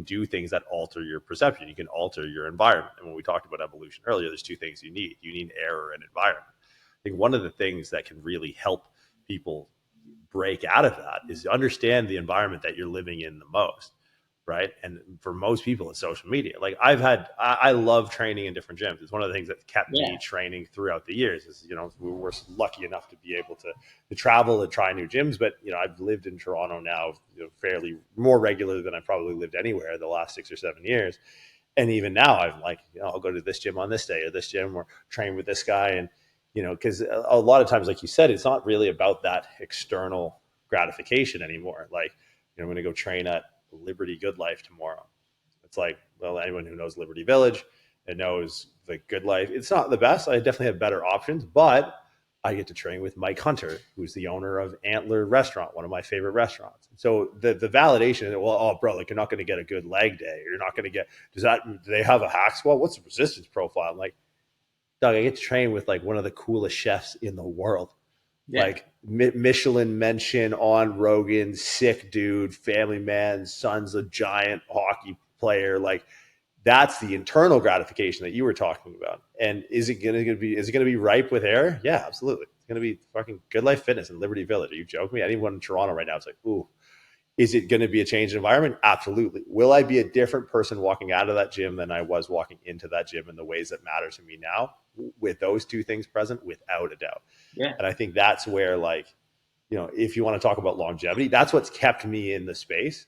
do things that alter your perception. You can alter your environment. And when we talked about evolution earlier, there's two things you need error and environment. I think one of the things that can really help people break out of that is to understand the environment that you're living in the most, right? And for most people, it's social media. Like I love training in different gyms. It's one of the things that kept me training throughout the years. Is we were lucky enough to be able to travel and try new gyms. But I've lived in Toronto now fairly more regularly than I probably lived anywhere the last 6 or 7 years. And even now, I'm like, I'll go to this gym on this day or this gym or train with this guy. And because a lot of times, like you said, it's not really about that external gratification anymore. Like, I'm going to go train at Liberty Good Life tomorrow. It's like, well, anyone who knows Liberty Village and knows the Good Life, it's not the best. I definitely have better options, but I get to train with Mike Hunter, who's the owner of Antler Restaurant, one of my favorite restaurants. So the validation, well, oh, bro, like you're not going to get a good leg day. Or you're not going to get, do they have a hack squat? What's the resistance profile? I'm like, Doug, I get to train with like one of the coolest chefs in the world. Yeah. Like Michelin mention on Rogan, sick dude, family man, son's a giant hockey player. Like that's the internal gratification that you were talking about. And is it going to be ripe with error? Yeah, absolutely. It's going to be fucking Good Life Fitness in Liberty Village. Are you joking me? Anyone in Toronto right now, it's like, ooh, is it going to be a changed environment? Absolutely. Will I be a different person walking out of that gym than I was walking into that gym in the ways that matter to me now? With those two things present, without a doubt. Yeah. And I think that's where, like, if you want to talk about longevity, that's what's kept me in the space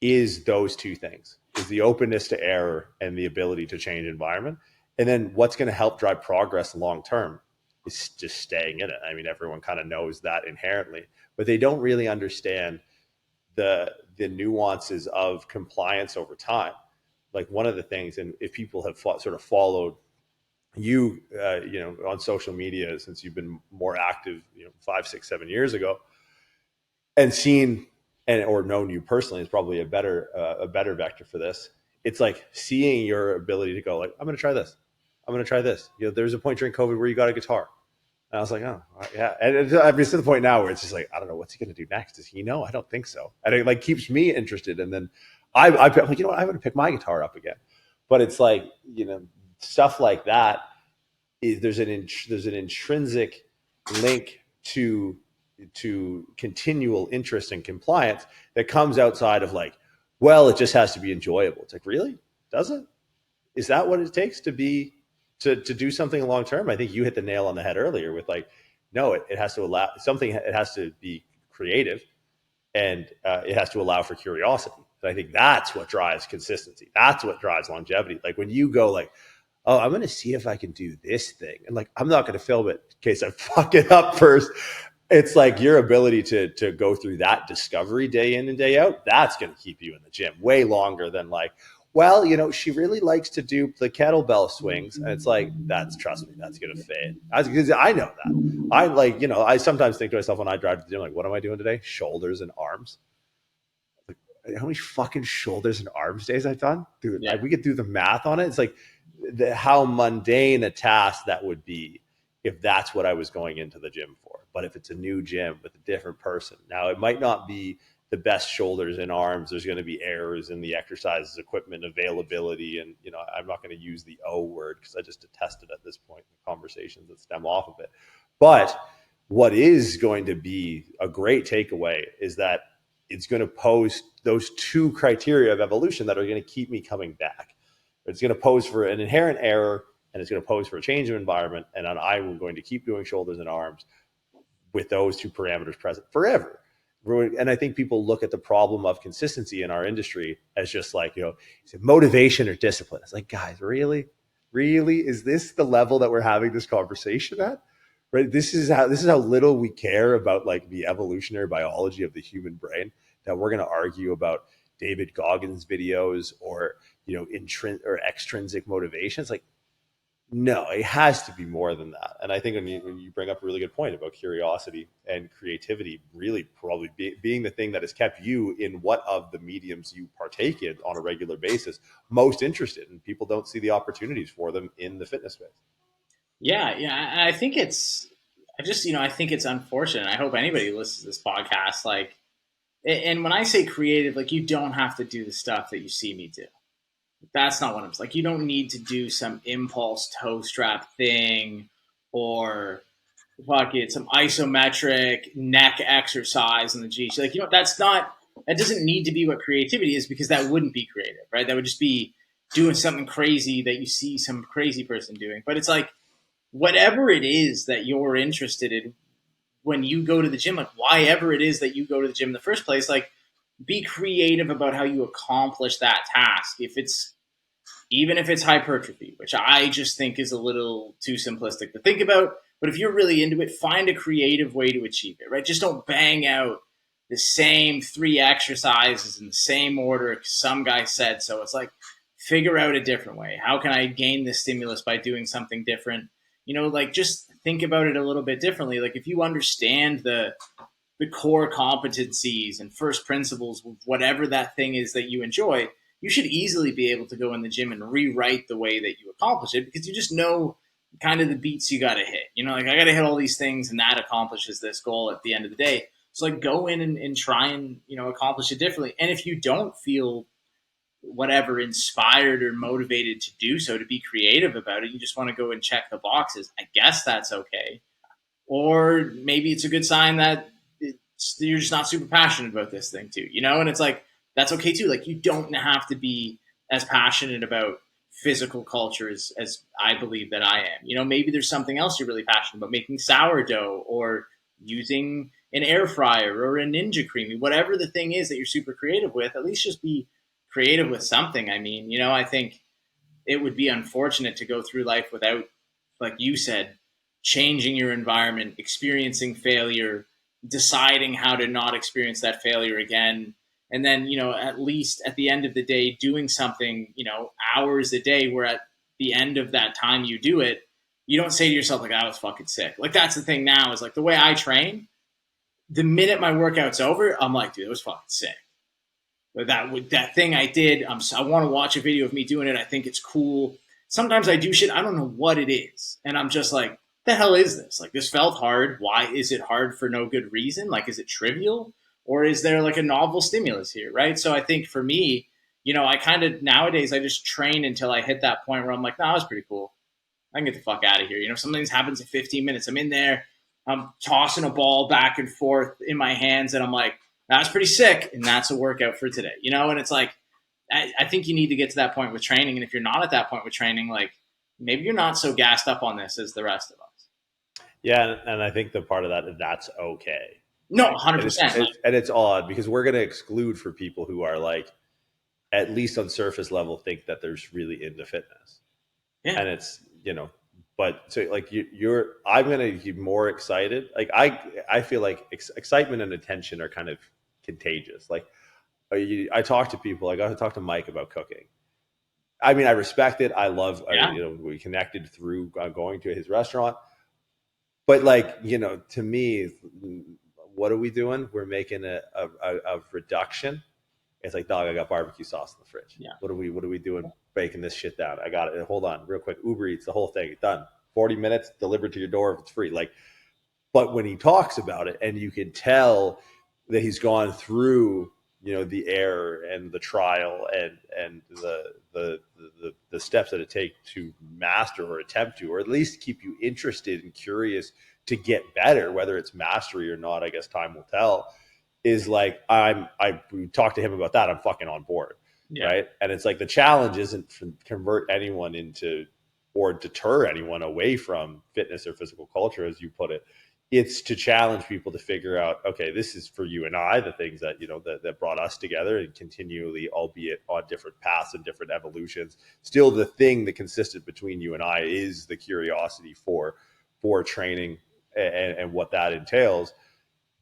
is those two things, is the openness to error and the ability to change environment. And then what's going to help drive progress long-term is just staying in it. I mean, everyone kind of knows that inherently, but they don't really understand the nuances of compliance over time. Like one of the things, and if people have sort of followed you, on social media since you've been more active, 5, 6, 7 years ago, and seen or known you personally is probably a better vector for this. It's like seeing your ability to go like, I'm going to try this. I'm going to try this. There's a point during COVID where you got a guitar. And I was like, oh, yeah. And I've been to the point now where it's just like, I don't know, what's he going to do next? Does he know? I don't think so. And it like keeps me interested. And then I'm like, I'm going to pick my guitar up again. But it's like, stuff like that. There's an intrinsic link to continual interest and compliance that comes outside of like, well, it just has to be enjoyable. It's like, really? Does it? Is that what it takes to be to do something long term? I think you hit the nail on the head earlier with like, no, it has to allow something. It has to be creative, and it has to allow for curiosity. And I think that's what drives consistency. That's what drives longevity. Like when you go like, oh, I'm going to see if I can do this thing, and like I'm not going to film it in case I fuck it up first. It's like your ability to go through that discovery day in and day out. That's going to keep you in the gym way longer than like, well, she really likes to do the kettlebell swings. And it's like, trust me, that's going to fade. Because I know that. I like, I sometimes think to myself when I drive to the gym, like, what am I doing today? Shoulders and arms. Like, how many fucking shoulders and arms days I've done? Dude, yeah. We could do the math on it. It's like how mundane a task that would be if that's what I was going into the gym for. But if it's a new gym with a different person, now it might not be the best shoulders and arms. There's going to be errors in the exercises, equipment availability. And, I'm not going to use the O word because I just detest it at this point in the conversations that stem off of it. But what is going to be a great takeaway is that it's going to pose those two criteria of evolution that are going to keep me coming back. It's going to pose for an inherent error, and it's going to pose for a change of environment. And I'm going to keep doing shoulders and arms with those two parameters present forever. And I think people look at the problem of consistency in our industry as just like, is it motivation or discipline? It's like, guys, really? Is this the level that we're having this conversation at? Right? This is how little we care about like the evolutionary biology of the human brain, that we're going to argue about David Goggins videos or, or extrinsic motivations. Like, no, it has to be more than that. And I think when you bring up a really good point about curiosity and creativity, really probably being the thing that has kept you in what of the mediums you partake in on a regular basis most interested, and people don't see the opportunities for them in the fitness space. Yeah. I think I think it's unfortunate. I hope anybody who listens to this podcast, like, and when I say creative, like, you don't have to do the stuff that you see me do. That's not what I'm like. You don't need to do some impulse toe strap thing or fuck it, some isometric neck exercise in the G. Like, that doesn't need to be what creativity is, because that wouldn't be creative, right? That would just be doing something crazy that you see some crazy person doing. But it's like, whatever it is that you're interested in when you go to the gym, like, why ever it is that you go to the gym in the first place, like, be creative about how you accomplish that task. Even if it's hypertrophy, which I just think is a little too simplistic to think about. But if you're really into it, find a creative way to achieve it, right? Just don't bang out the same 3 exercises in the same order because some guy said so. It's like, figure out a different way. How can I gain this stimulus by doing something different? Like, just think about it a little bit differently. Like, if you understand the core competencies and first principles of whatever that thing is that you enjoy, you should easily be able to go in the gym and rewrite the way that you accomplish it, because you just know kind of the beats you got to hit. Like, I got to hit all these things and that accomplishes this goal at the end of the day. So, like, go in and try and, accomplish it differently. And if you don't feel whatever inspired or motivated to do so, to be creative about it, you just want to go and check the boxes, I guess that's okay. Or maybe it's a good sign that you're just not super passionate about this thing too, and it's like, that's okay too. Like, you don't have to be as passionate about physical culture as I believe that I am. Maybe there's something else you're really passionate about, making sourdough or using an air fryer or a Ninja Creamy, whatever the thing is that you're super creative with. At least just be creative with something. I mean, I think it would be unfortunate to go through life without, like you said, changing your environment, experiencing failure, deciding how to not experience that failure again. And then, at least at the end of the day, doing something, hours a day, where at the end of that time you do it, you don't say to yourself, like, I was fucking sick. Like, that's the thing now, is like, the way I train, the minute my workout's over, I'm like, dude, it was fucking sick. But that thing I did, I want to watch a video of me doing it. I think it's cool. Sometimes I do shit, I don't know what it is. And I'm just like, the hell is this? Like, this felt hard. Why is it hard for no good reason? Like, is it trivial? Or is there like a novel stimulus here, right? So I think for me, I kind of, nowadays, I just train until I hit that point where I'm like, nah, that was pretty cool. I can get the fuck out of here. Something happens in 15 minutes. I'm in there, I'm tossing a ball back and forth in my hands, and I'm like, that was pretty sick, and that's a workout for today. And it's like, I think you need to get to that point with training. And if you're not at that point with training, like, maybe you're not so gassed up on this as the rest of us. Yeah, and I think the part of that, that's okay. No, 100%. And it's odd, because we're going to exclude for people who are, like, at least on surface level, think that there's really into fitness. Yeah. And it's, but so, like, I'm going to be more excited. Like, I feel like excitement and attention are kind of contagious. Like, I talk to people. I got to talk to Mike about cooking. I mean, I respect it. I love, we connected through going to his restaurant. But, like, to me, what are we doing? We're making a reduction. It's like, dog, I got barbecue sauce in the fridge. Yeah. What are we doing? Breaking this shit down. I got it. Hold on, real quick. Uber Eats, the whole thing, done. 40 minutes, delivered to your door if it's free. Like, but when he talks about it, and you can tell that he's gone through, the error and the trial and the steps that it takes to master or attempt to, or at least keep you interested and curious to get better, whether it's mastery or not, I guess time will tell, is like, we talked to him about that. I'm fucking on board. Yeah. Right. And it's like, the challenge isn't to convert anyone into, or deter anyone away from fitness or physical culture, as you put it. It's to challenge people to figure out, okay, this is for you and I, the things that, that brought us together, and continually, albeit on different paths and different evolutions, still the thing that consisted between you and I is the curiosity for training and what that entails.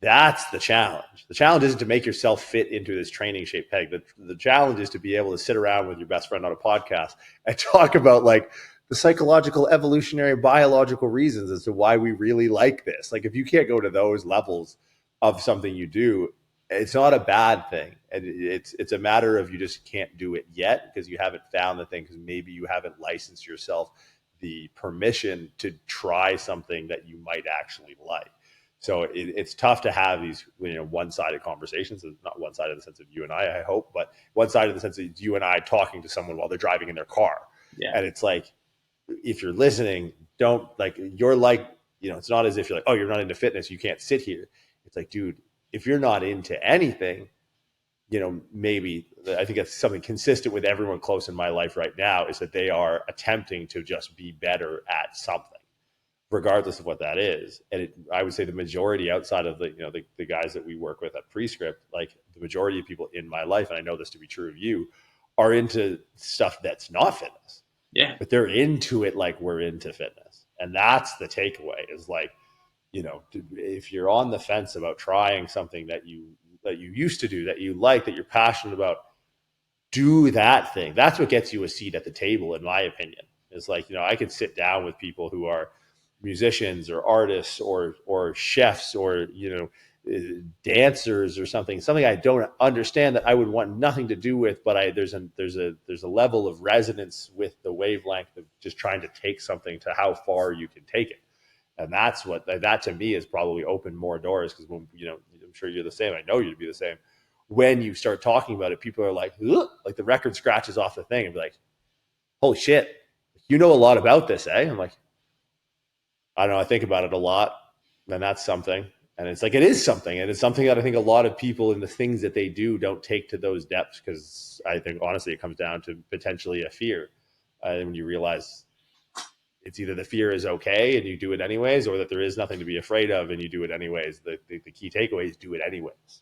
That's the challenge. The challenge isn't to make yourself fit into this training shape peg. The challenge is to be able to sit around with your best friend on a podcast and talk about like the psychological, evolutionary, biological reasons as to why we really like this. Like if you can't go to those levels of something you do, it's not a bad thing. And it's a matter of you just can't do it yet because you haven't found the thing, because maybe you haven't licensed yourself the permission to try something that you might actually like. So it's tough to have these, one-sided conversations. It's not one-sided in the sense of you and I hope, but one-sided in the sense of you and I talking to someone while they're driving in their car. Yeah. And it's like, if you're listening, don't like, you're like, it's not as if you're like, oh, you're not into fitness, you can't sit here. It's like, dude, if you're not into anything, maybe I think that's something consistent with everyone close in my life right now, is that they are attempting to just be better at something, regardless of what that is. And I would say the majority outside of the guys that we work with at Prescript, like the majority of people in my life, and I know this to be true of you, are into stuff that's not fitness. Yeah. But they're into it like we're into fitness. And that's the takeaway, is like, if you're on the fence about trying something that you used to do, that you like, that you're passionate about, do that thing. That's what gets you a seat at the table, in my opinion. It's like, I could sit down with people who are musicians or artists or chefs or, dancers or something I don't understand, that I would want nothing to do with, but there's a level of resonance with the wavelength of just trying to take something to how far you can take it. And that to me has probably opened more doors, because when, I'm sure you're the same. I know you'd be the same. When you start talking about it, people are like, ugh, like the record scratches off the thing and be like, holy shit, you know a lot about this, eh? I'm like, I don't know. I think about it a lot, and that's something. And it's like, it is something. And it's something that I think a lot of people in the things that they do don't take to those depths, because I think honestly, it comes down to potentially a fear. When you realize it's either the fear is okay and you do it anyways, or that there is nothing to be afraid of and you do it anyways. The key takeaway is do it anyways.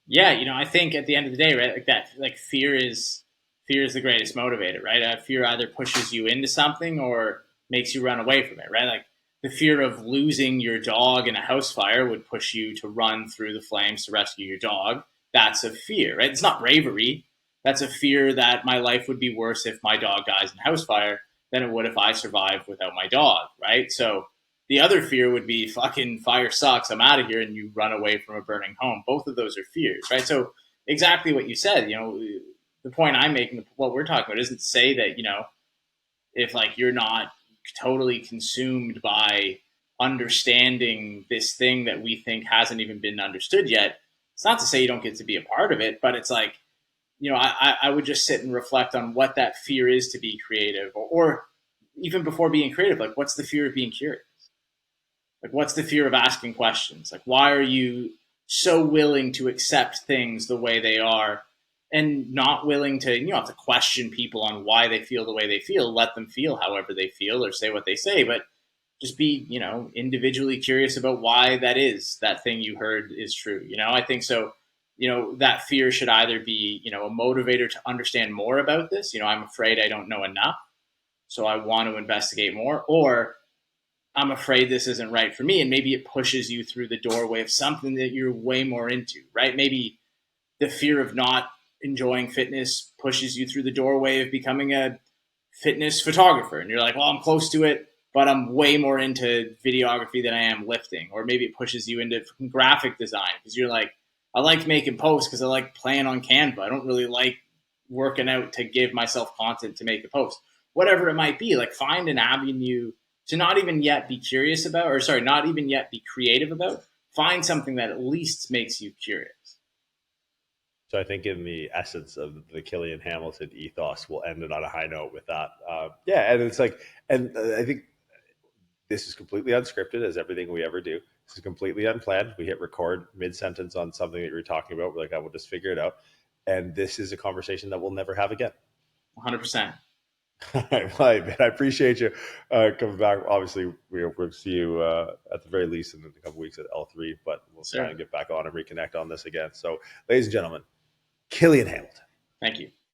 Yeah, I think at the end of the day, right, like fear is the greatest motivator, right? Fear either pushes you into something or makes you run away from it, right? Like the fear of losing your dog in a house fire would push you to run through the flames to rescue your dog. That's a fear, right? It's not bravery. That's a fear that my life would be worse if my dog dies in a house fire than it would if I survived without my dog, right? So the other fear would be fucking fire sucks, I'm out of here, and you run away from a burning home. Both of those are fears, right? So exactly what you said, the point I'm making, what we're talking about, isn't to say that, if like you're not totally consumed by understanding this thing that we think hasn't even been understood yet, it's not to say you don't get to be a part of it, but it's like, I would just sit and reflect on what that fear is to be creative, or even before being creative, like what's the fear of being curious? Like, what's the fear of asking questions? Like, why are you so willing to accept things the way they are and not willing to, have to question people on why they feel the way they feel? Let them feel however they feel or say what they say, but just be, individually curious about why that thing you heard is true. I think so. That fear should either be, a motivator to understand more about this. I'm afraid I don't know enough, so I want to investigate more, or I'm afraid this isn't right for me. And maybe it pushes you through the doorway of something that you're way more into, right? Maybe the fear of not enjoying fitness pushes you through the doorway of becoming a fitness photographer. And you're like, well, I'm close to it, but I'm way more into videography than I am lifting. Or maybe it pushes you into graphic design because you're like, I like making posts because I like playing on Canva. I don't really like working out to give myself content to make a post. Whatever it might be, like find an avenue to not even yet be curious about, or sorry, not even yet be creative about. Find something that at least makes you curious. So I think in the essence of the Killian Hamilton ethos, we'll end it on a high note with that. Yeah, and it's like, and I think this is completely unscripted, as everything we ever do. This is completely unplanned. We hit record mid-sentence on something that you were talking about. We're like, I will just figure it out. And this is a conversation that we'll never have again. 100%. All right, man, I appreciate you coming back. Obviously, we'll see you at the very least in a couple weeks at L3, but we'll try and get back on and reconnect on this again. So, ladies and gentlemen, Killian Hamilton. Thank you.